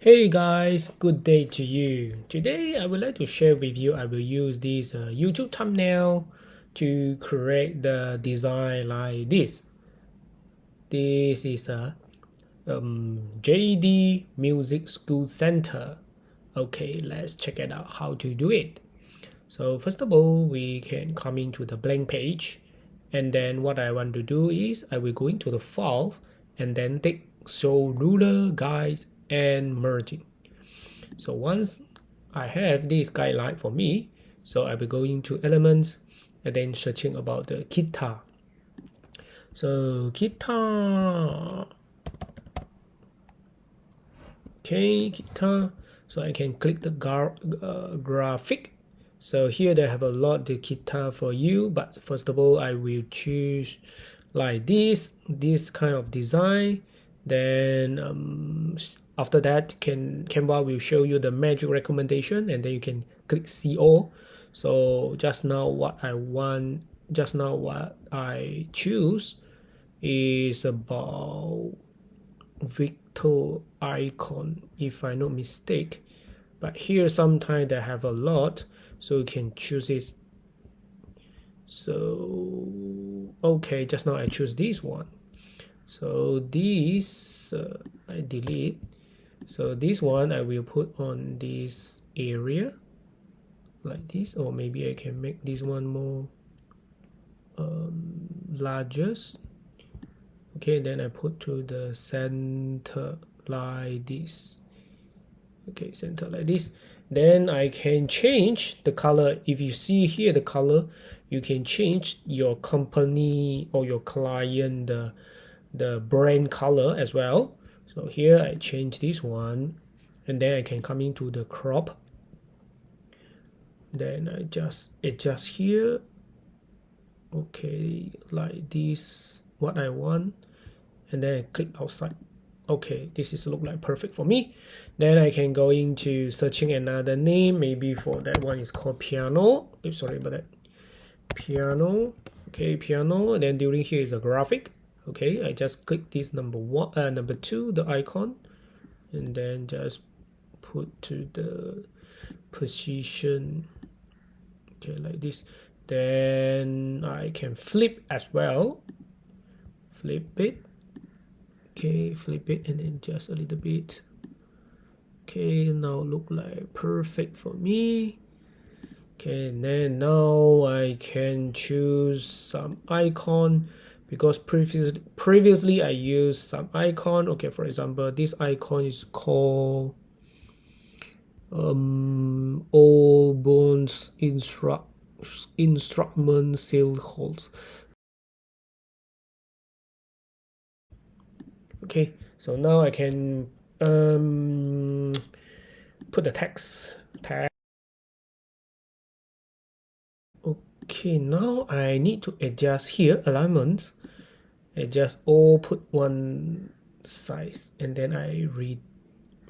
Hey guys, good day to you. Today I would like to share with you, I will use this YouTube thumbnail to create the design like this. This is a JD Music School Center. Okay, let's check it out how to do it. So first of all, we can come into the blank page, and then what I want to do is I will go into the file and then take show ruler, guides, and merging. So once I have this guideline for me, so I will go into elements and then searching about the guitar. So guitar, okay, guitar. So I can click the graphic. So here they have a lot the guitar for you, but first of all I will choose like this kind of design. Then after that Canva will show you the magic recommendation, and then you can click see all. So just now what I choose is about Victor icon, if I no mistake, but here sometimes they have a lot, so you can choose it. So okay, just now I choose this one. So this I delete. So this one I will put on this area like this, or maybe I can make this one more largest. Okay, then I put to the center like this. Okay, center like this. Then I can change the color. If you see here the color, you can change your company or your client the brand color as well. So here I change this one, and then I can come into the crop. Then I just adjust here. Okay, like this, what I want, and then I click outside. Okay, this is look like perfect for me. Then I can go into searching another name. Maybe for that one is called piano. Sorry about that. Piano. Okay, piano. And then during here is a graphic. Okay, I just click this number 2, the icon, and then just put to the position. Okay, like this. Then I can flip as well. Flip it. Okay, flip it and then just a little bit. Okay, now look like perfect for me. Okay, and then now I can choose some icon, because previously I used some icon. Okay, for example, this icon is called all bones instrument seal holes. Okay, so now I can put the text tag. Okay, now I need to adjust here alignments. Adjust all, put one size, and then I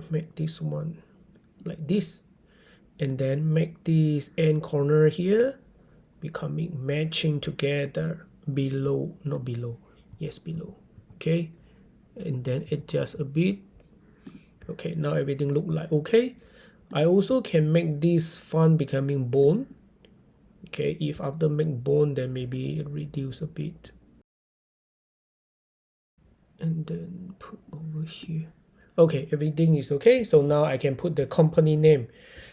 make this one like this, and then make this end corner here becoming matching together below, not below, yes, below. Okay, and then adjust a bit. Okay, now everything look like okay. I also can make this font becoming bone. Okay, if after make bone, then maybe it reduce a bit, and then put over here. Okay, everything is okay. So now I can put the company name.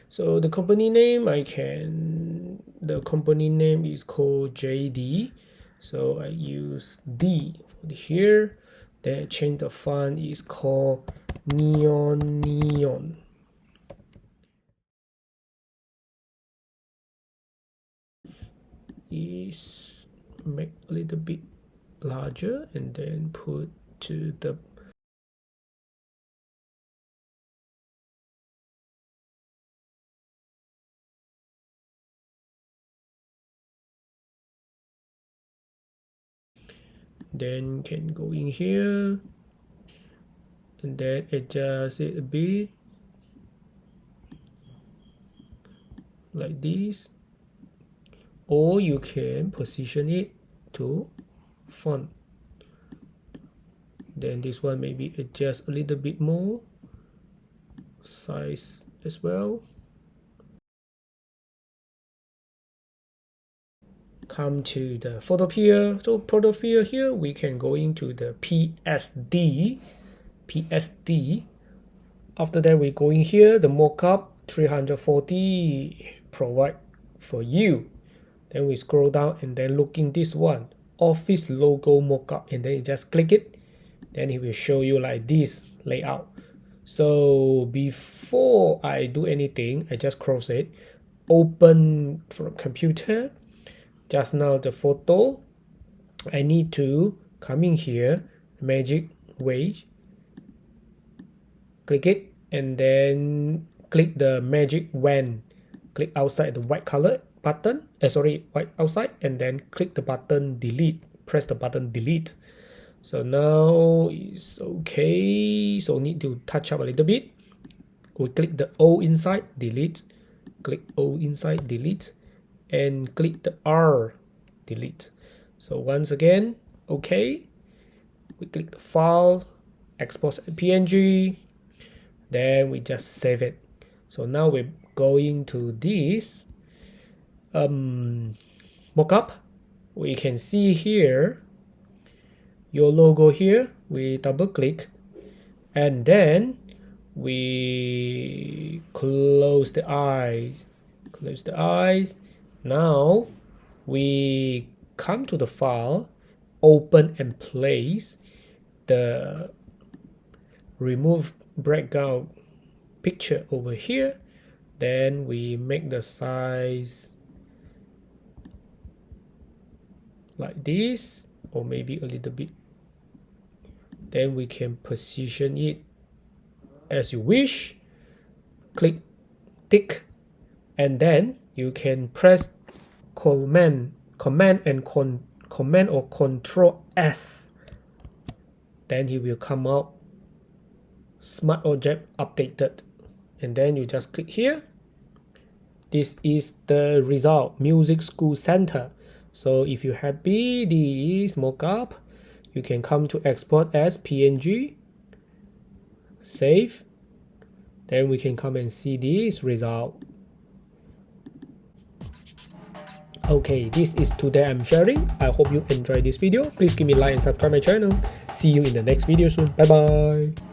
So the company name the company name is called JD. So I use D here. Then I change the font is called neon. Is make a little bit larger, and then put to the then can go in here and then adjust it a bit like this, or you can position it to font. Then this one maybe adjust a little bit more size as well. Come to the photopier. So photopier here, we can go into the PSD. After that, we go in here, the mockup 340 provide for you. Then we scroll down and then look in this one, office logo mockup, and then you just click it. Then it will show you like this layout. So before I do anything, I just close it, open from computer. Just now the photo, I need to come in here, magic wave, click it, and then click the magic wand, click outside the white color button, white outside, and then click the button delete, press the button delete. So now it's okay, so need to touch up a little bit. We click the O inside, delete, click O inside, delete, and click the R, delete. So once again, okay, we click the file, export as PNG, then we just save it. So now we're going to this mockup. We can see here your logo here. We double click and then we close the eyes, Now we come to the file, open and place the remove background picture over here. Then we make the size like this, or maybe a little bit. Then we can position it as you wish. Click tick, and then you can press command or control S. Then it will come out smart object updated, and then you just click here. This is the result, music school center. So if you're happy this mockup, you can come to export as PNG, save, then we can come and see this result. Okay, this is today I'm sharing. I hope you enjoyed this video. Please give me a like and subscribe my channel. See you in the next video soon. Bye bye.